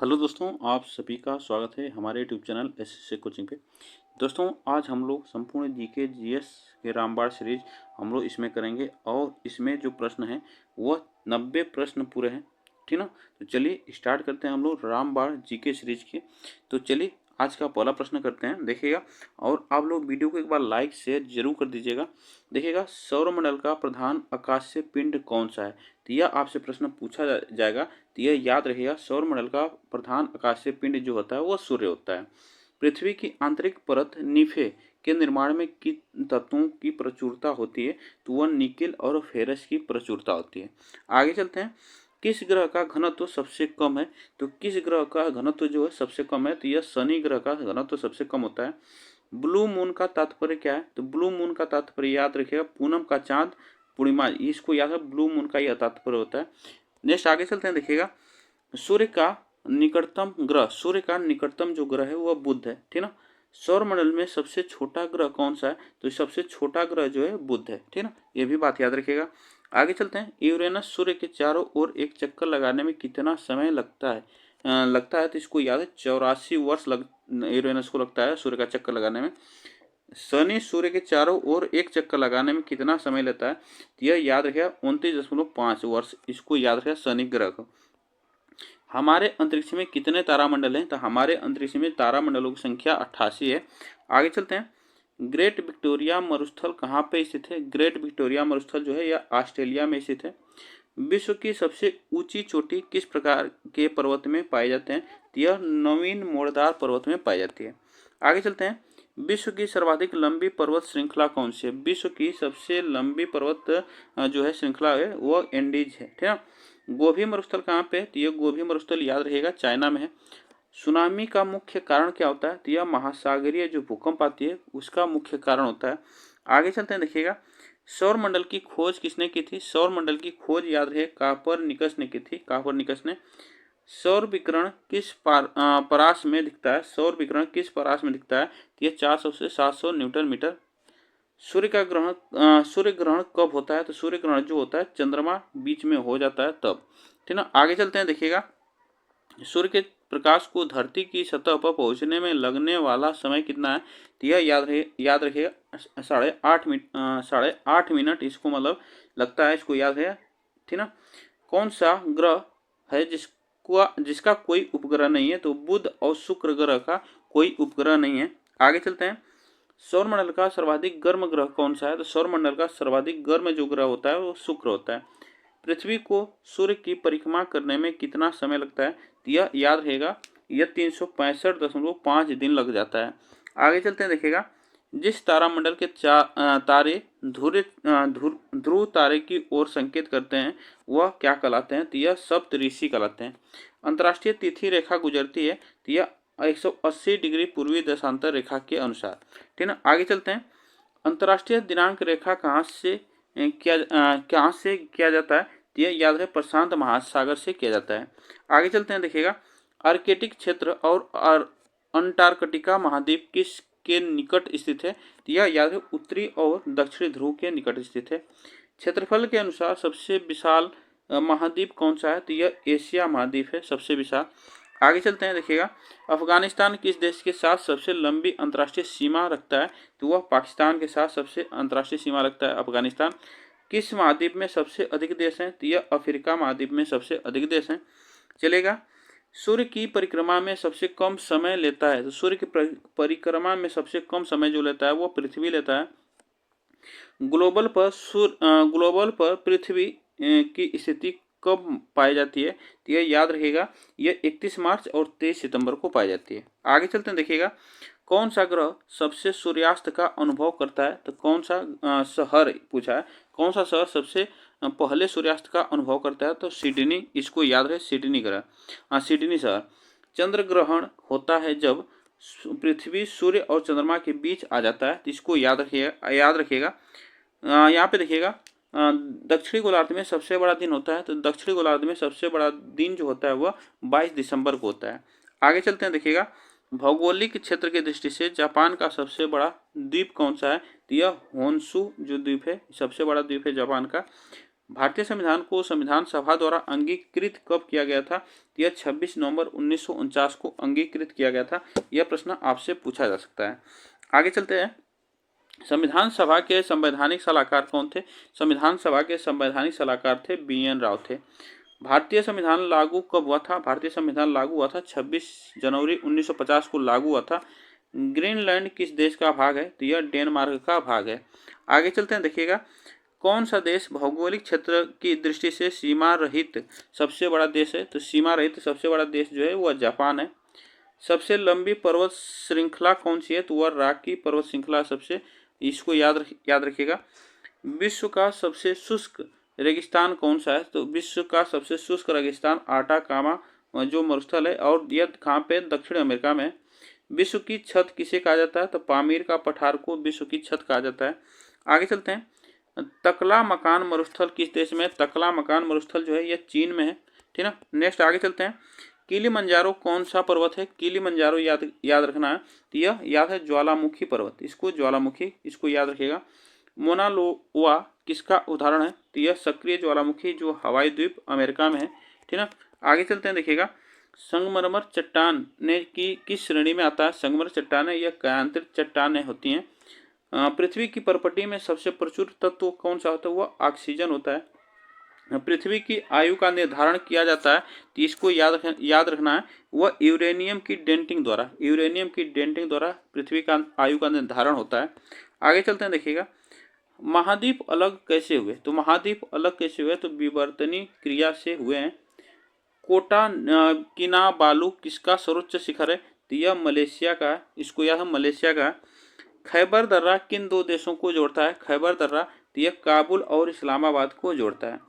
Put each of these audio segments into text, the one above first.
Hello दोस्तों, आप सभी का स्वागत है हमारे यूट्यूब चैनल एसएससी कोचिंग पे। दोस्तों, आज हम लोग संपूर्ण जीके जीएस के रामबाण सीरीज हम लोग इसमें करेंगे और इसमें जो प्रश्न है वह 90 प्रश्न पूरे हैं। ठीक ना। तो चलिए स्टार्ट करते हैं हम लोग रामबाण जीके सीरीज के। तो चलिए आज का पहला प्रश्न करते हैं, देखिएगा। और आप लोग वीडियो को एक बार लाइक शेयर जरूर कर दीजिएगा। देखिएगा, सौरमंडल का प्रधान आकाशीय पिंड कौन सा है। तो यह आपसे प्रश्न पूछा जाएगा। तो यह याद रखिएगा, सौरमंडल का प्रधान आकाशीय पिंड जो होता है वह सूर्य होता है। पृथ्वी की आंतरिक परत निफे के निर्माण में किन तत्वों की प्रचुरता होती है। तो वह निकेल और फेरस की प्रचुरता होती है। आगे चलते हैं। किस ग्रह का घनत्व सबसे कम है। तो किस ग्रह का घनत्व जो है सबसे कम है, तो यह शनि ग्रह का घनत्व सबसे कम होता है। ब्लू मून का तात्पर्य क्या है। तो ब्लू मून का तात्पर्य याद रखिएगा, पूनम का चांद पूर्णिमा, इसको याद है, ब्लू मून का यह तात्पर्य होता है। नेक्स्ट आगे चलते हैं। देखिएगा, सूर्य का निकटतम जो ग्रह है वह बुध है। ठीक ना। सौरमंडल में सबसे छोटा ग्रह कौन सा है। तो सबसे छोटा ग्रह जो है बुध है। ठीक ना, ये भी बात याद रखिएगा। आगे चलते हैं। यूरेनस सूर्य के चारों ओर एक चक्कर लगाने में कितना समय लगता है। तो इसको याद है, 84 वर्ष यूरेनस को लगता है सूर्य का चक्कर लगाने में। शनि सूर्य के चारों ओर एक चक्कर लगाने में कितना समय लेता है। यह याद रखिएगा, 29.5 वर्ष। इसको याद रखिएगा, शनि ग्रह को। हमारे अंतरिक्ष में कितने तारामंडल हैं। तो हमारे अंतरिक्ष में तारामंडलों की संख्या 88 है। आगे चलते हैं। ग्रेट विक्टोरिया मरुस्थल कहाँ पे स्थित है। ग्रेट विक्टोरिया मरुस्थल जो है यह ऑस्ट्रेलिया में स्थित है। विश्व की सबसे ऊंची चोटी किस प्रकार के पर्वत में पाए जाते हैं। तो यह नवीन मोड़दार पर्वत में पाई जाती है। आगे चलते हैं। विश्व की सर्वाधिक लंबी पर्वत श्रृंखला कौन सी है। विश्व की सबसे लंबी पर्वत जो है श्रृंखला है वह एंडीज है। ठीक है। गोभी मरुस्थल कहाँ पे है। तो यह गोभी मरुस्थल याद रहेगा, चाइना में है। सुनामी का मुख्य कारण क्या होता है। तो यह महासागरीय जो भूकंप आती है उसका मुख्य कारण होता है। आगे चलते हैं। देखिएगा, सौरमंडल की खोज किसने की थी। सौरमंडल की खोज याद रहे कापरनिकस ने की थी। कापरनिकस ने। सौर विकिरण किस परास में दिखता है। सौर विकिरण किस परास में दिखता है। तो यह 400 से 700 न्यूटन मीटर। सूर्य ग्रहण कब होता है। तो सूर्य ग्रहण जो होता है चंद्रमा बीच में हो जाता है तब। ठीक ना। आगे चलते हैं। देखिएगा, सूर्य के प्रकाश को धरती की सतह पर पहुंचने में लगने वाला समय कितना है। तो यह याद रखिएगा, 8.5 मिनट इसको मतलब लगता है, इसको याद है। ठीक ना। कौन सा ग्रह है जिसका कोई उपग्रह नहीं है। तो बुध और शुक्र ग्रह का कोई उपग्रह नहीं है। आगे चलते हैं। सौरमंडल का सर्वाधिक गर्म ग्रह कौन सा है। तो सौरमंडल का सर्वाधिक गर्म जो ग्रह होता है वो शुक्र होता है। पृथ्वी को सूर्य की परिक्रमा करने में कितना समय लगता है। तो यह याद रहेगा, यह 365.5 दिन लग जाता है। आगे चलते हैं। देखिएगा, जिस तारामंडल के तारे ध्रुव तारे की ओर संकेत करते हैं वह क्या कहलाते हैं। तो यह सप्तऋषि कहलाते हैं। अंतर्राष्ट्रीय तिथि रेखा गुजरती है। तो यह 180 डिग्री पूर्वी देशांतर रेखा के अनुसार। ठीक है। आगे चलते हैं। अंतर्राष्ट्रीय दिनांक रेखा कहाँ से किया जाता है। तो यह याद है, प्रशांत महासागर से किया जाता है। आगे चलते हैं। देखिएगा, आर्कटिक क्षेत्र और अंटार्कटिका महाद्वीप किस के निकट स्थित है। तो यह याद है, उत्तरी और दक्षिणी ध्रुव के निकट स्थित है। क्षेत्रफल के अनुसार सबसे विशाल महाद्वीप कौन सा है। तो यह एशिया महाद्वीप है, सबसे विशाल। आगे चलते हैं। देखिएगा, अफगानिस्तान किस देश के साथ सबसे लंबी अंतर्राष्ट्रीय सीमा रखता है। तो वह पाकिस्तान के साथ सबसे अंतर्राष्ट्रीय सीमा रखता है अफगानिस्तान। किस महाद्वीप में सबसे अधिक देश हैं। तो यह अफ्रीका महाद्वीप में सबसे अधिक देश हैं। चलेगा, सूर्य की परिक्रमा में सबसे कम समय लेता है। तो सूर्य की परिक्रमा में सबसे कम समय जो लेता है वो पृथ्वी लेता है। ग्लोबल पर पृथ्वी की स्थिति कब पाई जाती है। तो यह याद रहेगा, यह 31 मार्च और 23 सितंबर को पाई जाती है। आगे चलते हैं। देखिएगा, कौन सा ग्रह सबसे सूर्यास्त का अनुभव करता है। तो कौन सा शहर पूछा है, कौन सा शहर सबसे पहले सूर्यास्त का अनुभव करता है। तो सिडनी, इसको याद रहे, सिडनी ग्रह, सिडनी शहर। चंद्र ग्रहण होता है जब पृथ्वी सूर्य और चंद्रमा के बीच आ जाता है। तो इसको याद रखिएगा। यहाँ पे देखिएगा, दक्षिणी गोलार्ध में सबसे बड़ा दिन होता है। तो दक्षिणी गोलार्ध में सबसे बड़ा दिन जो होता है वह 22 दिसंबर को होता है। आगे चलते हैं। देखिएगा, भौगोलिक क्षेत्र की दृष्टि से जापान का सबसे बड़ा द्वीप कौन सा है। तो यह होन्शु जो द्वीप है सबसे बड़ा द्वीप है जापान का। भारतीय संविधान को संविधान सभा द्वारा अंगीकृत कब किया गया था? यह 26 नवंबर 1949 को अंगीकृत किया गया था। यह प्रश्न आपसे पूछा जा सकता है। आगे चलते हैं। संविधान सभा के संवैधानिक सलाहकार कौन थे? संविधान सभा के संवैधानिक सलाहकार थे BN राव थे। भारतीय संविधान लागू कब हुआ था? भारतीय संविधान लागू हुआ था 26 जनवरी 1950 को लागू हुआ था। ग्रीनलैंड किस देश का भाग है? तो यह डेनमार्क का भाग है। आगे चलते हैं, देखिएगा कौन सा देश भौगोलिक क्षेत्र की दृष्टि से सीमा रहित सबसे बड़ा देश है? तो सीमा रहित सबसे बड़ा देश जो है वह जापान है। सबसे लंबी पर्वत श्रृंखला कौन सी है? तो वह रॉकी पर्वत श्रृंखला सबसे, इसको याद रखिएगा। विश्व का सबसे शुष्क रेगिस्तान कौन सा है? तो विश्व का सबसे शुष्क रेगिस्तान आटाकामा जो मरुस्थल है, और यह कहाँ पे? दक्षिण अमेरिका में। विश्व की छत किसे कहा जाता है? तो पामीर का पठार को विश्व की छत कहा जाता है। आगे चलते हैं। तकला मकान मरुस्थल किस देश में? तकला मकान मरुस्थल जो है यह चीन में है, ठीक ना। नेक्स्ट आगे चलते हैं। किलिमंजारो कौन सा पर्वत है? किलिमंजारो याद रखना है, तो यह याद है ज्वालामुखी पर्वत, इसको ज्वालामुखी, इसको याद रखिएगा। मोना लोआ किसका उदाहरण है? तो यह सक्रिय ज्वालामुखी जो हवाई द्वीप अमेरिका में है, ठीक ना। आगे चलते हैं, देखिएगा संगमरमर चट्टान ने की किस श्रेणी में आता है? संगमरमर चट्टानें यह कायांतरित चट्टानें होती हैं। पृथ्वी की परपटी में सबसे प्रचुर तत्व कौन सा होता है? वह ऑक्सीजन होता है। पृथ्वी की आयु का निर्धारण किया जाता है, तो इसको याद रखना है, वह यूरेनियम की डेंटिंग द्वारा पृथ्वी का आयु का निर्धारण होता है। आगे चलते हैं, देखिएगा महाद्वीप अलग कैसे हुए? तो महाद्वीप अलग कैसे हुए? तो विवर्तनीय क्रिया से हुए हैं। कोटा किनाबालू किसका सर्वोच्च शिखर है? तो यह मलेशिया का है, इसको यह मलेशिया का है। खैबर दर्रा किन दो देशों को जोड़ता है? खैबर दर्रा तो यह काबुल और इस्लामाबाद को जोड़ता है।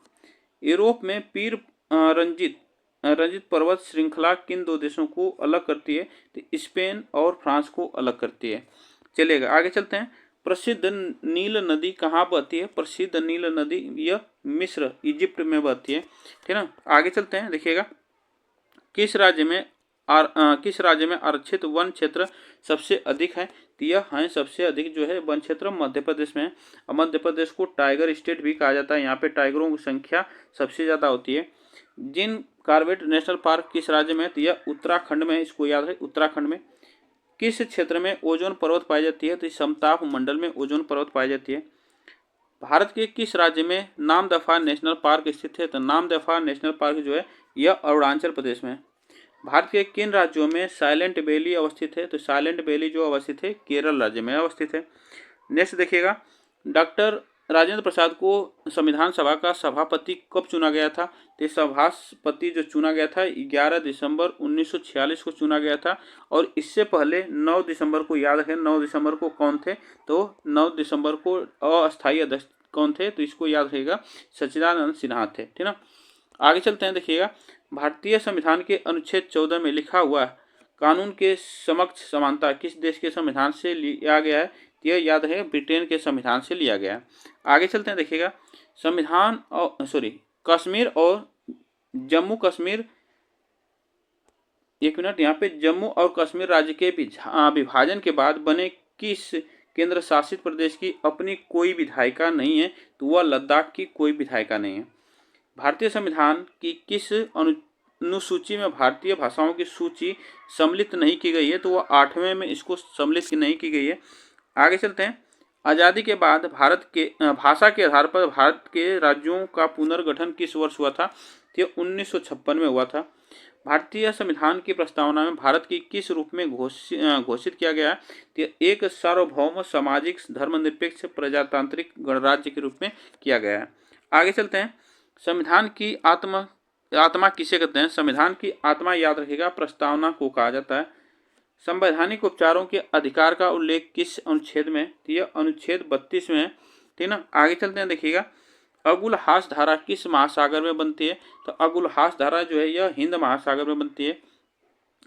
यूरोप में पीर रंजित पर्वत श्रृंखला किन दो देशों को अलग करती है? तो स्पेन और फ्रांस को अलग करती है। चलिएगा आगे चलते हैं। प्रसिद्ध नील नदी कहाँ बहती है? प्रसिद्ध नील नदी यह मिस्र इजिप्ट में बहती है, ठीक ना। आगे चलते हैं, देखिएगा किस राज्य में आरक्षित वन क्षेत्र सबसे अधिक है? तो यह है सबसे अधिक जो है वन क्षेत्र मध्य प्रदेश में है। और मध्य प्रदेश को टाइगर स्टेट भी कहा जाता है, यहाँ पे टाइगरों की संख्या सबसे ज़्यादा होती है। जिन कॉर्बेट नेशनल पार्क किस राज्य में है? तो यह उत्तराखंड में है, इसको याद है उत्तराखंड में। किस क्षेत्र में ओजोन पर्वत पाई जाती है? तो समताप मंडल में ओजोन पर्वत पाई जाती है। भारत के किस राज्य में नामदफा नेशनल पार्क स्थित है? तो नामदफा नेशनल पार्क जो है यह अरुणाचल प्रदेश में है। भारत के किन राज्यों में साइलेंट वैली अवस्थित है? तो साइलेंट वैली जो अवस्थित है केरल राज्य में अवस्थित है। नेक्स्ट देखिएगा डॉक्टर राजेंद्र प्रसाद को संविधान सभा का सभापति कब चुना गया था? तो सभापति जो चुना गया था 11 दिसंबर 1946 को चुना गया था। और इससे पहले 9 दिसंबर को, याद रखें 9 दिसंबर को कौन थे? तो 9 दिसंबर को अस्थायी अध्यक्ष कौन थे? तो इसको याद रखिएगा सच्चिदानंद सिन्हा थे, ठीक ना। आगे चलते हैं, देखिएगा भारतीय संविधान के अनुच्छेद 14 में लिखा हुआ कानून के समक्ष समानता किस देश के संविधान से लिया गया है? यह याद है ब्रिटेन के संविधान से लिया गया है। आगे चलते हैं, देखिएगा कश्मीर और जम्मू कश्मीर, एक मिनट, यहाँ पे जम्मू और कश्मीर राज्य के विभाजन के बाद बने किस केंद्र शासित प्रदेश की अपनी कोई विधायिका नहीं है? तो वह लद्दाख की कोई विधायिका नहीं है। भारतीय संविधान की किस अनुसूची में भारतीय भाषाओं की सूची सम्मिलित नहीं की गई है? तो वह 8वें में इसको सम्मिलित नहीं की गई है। आगे चलते हैं। आज़ादी के बाद भारत के भाषा के आधार पर भारत के राज्यों का पुनर्गठन किस वर्ष हुआ था? तो 1956 में हुआ था। भारतीय संविधान की प्रस्तावना में भारत की किस रूप में घोषित किया गया है? तो एक सार्वभौम सामाजिक धर्मनिरपेक्ष प्रजातांत्रिक गणराज्य के रूप में किया गया है। आगे चलते हैं। संविधान की आत्मा किसे कहते हैं? संविधान की आत्मा याद रखिएगा प्रस्तावना को कहा जाता है। संवैधानिक उपचारों के अधिकार का उल्लेख किस अनुच्छेद में? तो यह अनुच्छेद 32 में है, ठीक ना। आगे चलते हैं, देखिएगा अगुलहास धारा किस महासागर में बनती है? तो अगुलहास धारा जो है यह हिंद महासागर में बनती है।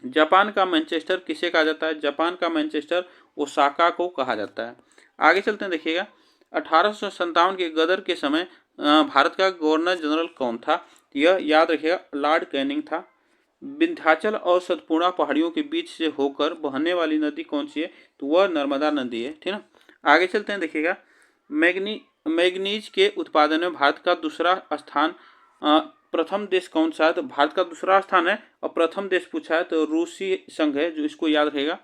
जापान का मैनचेस्टर किसे कहा जाता है? जापान का मैनचेस्टर ओसाका को कहा जाता है। आगे चलते हैं, देखिएगा 1857 के गदर के समय भारत का गवर्नर जनरल कौन था? यह याद रखिएगा लॉर्ड कैनिंग था। विंध्याचल और सतपुड़ा पहाड़ियों के बीच से होकर बहने वाली नदी कौन सी है? तो वह नर्मदा नदी है, ठीक ना। आगे चलते हैं, देखिएगा मैग्नीज के उत्पादन में भारत का दूसरा स्थान, प्रथम देश कौन सा है? तो भारत का दूसरा स्थान है और प्रथम देश पूछा है तो रूसी संघ है, जो इसको याद रहेगा।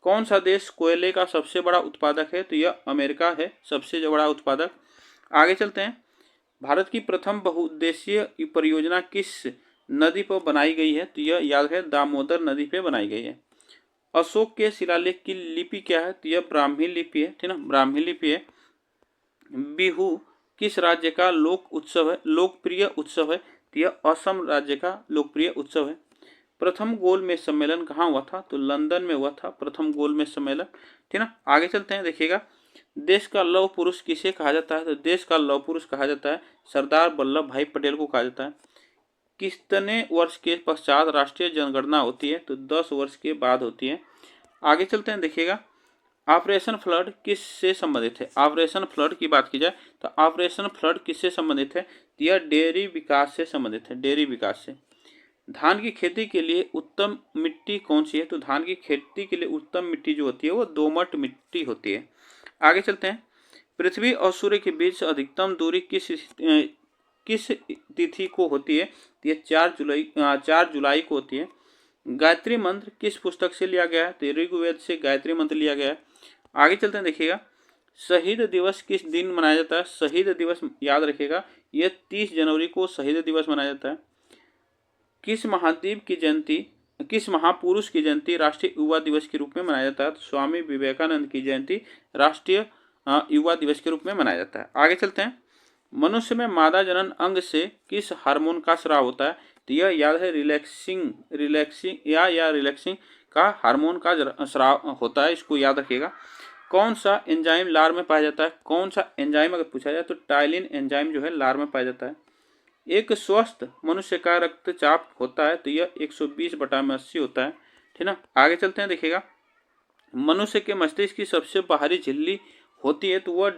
कौन सा देश कोयले का सबसे बड़ा उत्पादक है? तो यह अमेरिका है सबसे बड़ा उत्पादक। आगे चलते हैं। भारत की प्रथम बहुउद्देशीय परियोजना किस नदी पर बनाई गई है? तो यह याद है दामोदर नदी पे बनाई गई है। अशोक के शिलालेख की लिपि क्या है? तो यह ब्राह्मी लिपि है, ठीक ना, ब्राह्मी लिपि है। बिहू किस राज्य का लोकप्रिय उत्सव है? तो यह असम राज्य का लोकप्रिय उत्सव है। प्रथम गोलमेज सम्मेलन कहाँ हुआ था? तो लंदन में हुआ था प्रथम गोलमेज सम्मेलन, ठीक ना। आगे चलते हैं, देखिएगा। देश का लौह पुरुष किसे कहा जाता है? तो देश का लौह पुरुष कहा जाता है सरदार वल्लभ भाई पटेल को कहा जाता है। कितने वर्ष के पश्चात राष्ट्रीय जनगणना होती है? तो 10 वर्ष के बाद होती है। आगे चलते हैं, देखिएगा। ऑपरेशन फ्लड किससे संबंधित है? ऑपरेशन फ्लड की बात की जाए तो ऑपरेशन फ्लड किससे संबंधित है? यह डेयरी विकास से संबंधित है, डेयरी विकास से। धान की खेती के लिए उत्तम मिट्टी कौन सी है? तो धान की खेती के लिए उत्तम मिट्टी जो होती है वो दोमट मिट्टी होती है। आगे चलते हैं। पृथ्वी और सूर्य के बीच अधिकतम दूरी किस तिथि को होती है? ये 4 जुलाई को होती है। गायत्री मंत्र किस पुस्तक से लिया गया है? तो ऋग्वेद से गायत्री मंत्र लिया गया है। आगे चलते हैं, देखिएगा। शहीद दिवस किस दिन मनाया जाता है? शहीद दिवस याद रखिएगा यह 30 जनवरी को शहीद दिवस मनाया जाता है। किस महापुरुष की जयंती राष्ट्रीय युवा दिवस के रूप में मनाया जाता है? तो स्वामी विवेकानंद की जयंती राष्ट्रीय युवा दिवस के रूप में मनाया जाता है। आगे चलते हैं। मनुष्य में मादा जनन अंग से किस हार्मोन का स्राव होता है? तो यह याद है रिलैक्सिंग का हार्मोन का स्राव होता है, इसको याद रखिएगा। कौन सा एंजाइम लार में पाया जाता है? कौन सा एंजाइम अगर पूछा जाए तो टाइलिन एंजाइम जो है लार में पाया जाता है। एक स्वस्थ मनुष्य का रक्तचाप होता है तो यह 120/80 होता है, ठीक ना। आगे चलते हैं, देखिएगा। मनुष्य के मस्तिष्क की सबसे बाहरी झिल्ली होती है तो वह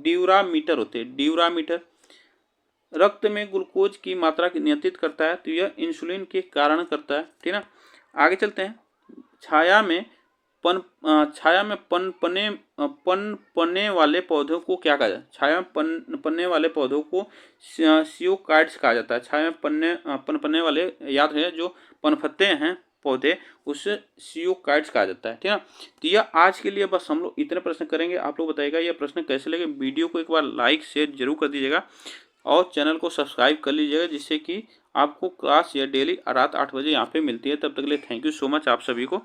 ड्यूरामीटर होते हैं, ड्यूरामीटर। रक्त में ग्लूकोज की मात्रा नियंत्रित करता है तो यह इंसुलिन के कारण करता है, ठीक ना। आगे चलते हैं। छाया में पनपने वाले पौधों को क्या कहा जाता है? छाया में पनपने वाले पौधों को सियोकाइट्स कहा जाता है। छाया में पनपने वाले याद है जो पनपते हैं पौधे, उससे सियोकाइट्स कहा जाता है, ठीक है। तो यह आज के लिए बस हम लोग इतने प्रश्न करेंगे। आप लोग बताइएगा यह प्रश्न कैसे लगे। वीडियो को एक बार लाइक शेयर जरूर कर दीजिएगा और चैनल को सब्सक्राइब कर लीजिएगा, जिससे कि आपको क्लास या डेली रात 8 बजे यहाँ पे मिलती है। तब तक के लिए थैंक यू सो मच आप सभी को।